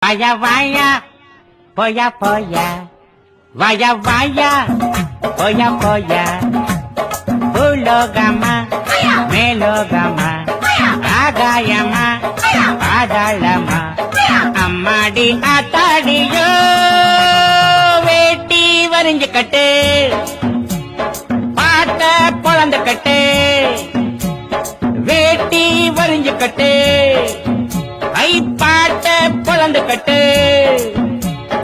வாயா வாயா போயா போயா வாயா வாயா போயா போயா பூலோகமா மேலோகமா ஆகாயமா பாதாளமா அம்மாடி ஆத்தாடியோ வேட்டி வரிஞ்சு கட்டு பாட்ட பொழந்து கட்டு வேட்டி வரிஞ்சு கட்டு ஐ பாட்ட பொழந்து கட்டு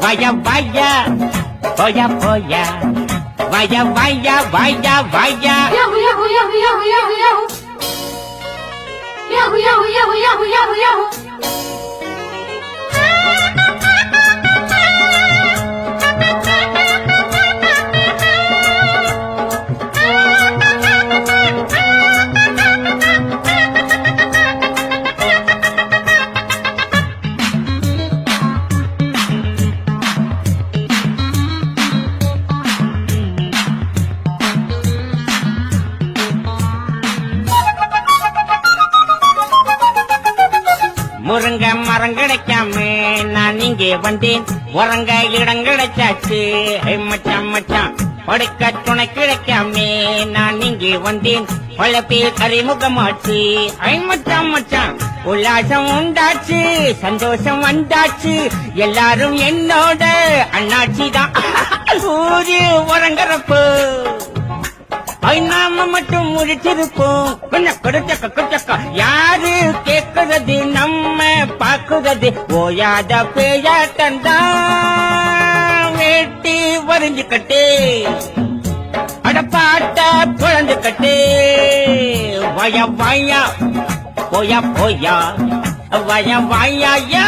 வாயா வாயா போயா போயா வாயா வாயா வாயா வாயா Yahoo yahoo yahoo yahoo yahoo yahoo Yahoo yahoo yahoo yahoo yahoo yahoo முருங்க மரம் கிடைக்காம நான் இங்கே வந்தேன் உறங்க இடம் கிடைச்சாச்சு மச்சான் மச்சான் படுக்க துணை கிடைக்காம நான் இங்கே வந்தேன் பல பேர் அறிமுகமாச்சு மச்சான் மச்சான் உல்லாசம் உண்டாச்சு சந்தோஷம் வந்தாச்சு எல்லாரும் என்னோட அண்ணாச்சி தான் ஊரு உறங்குறப்போ நாம மட்டும் முடிச்சிருப்போம் கொஞ்சம் கொடுச்சக்க யாரு கேக்குறது நம்ம பாக்குறது ஓயாத பேயாட்டம் வேட்டி வரிஞ்சு கட்டு அடப்பாட்ட குழந்து கட்டு வயா வாயா போயா போயா வயா வாயா யோ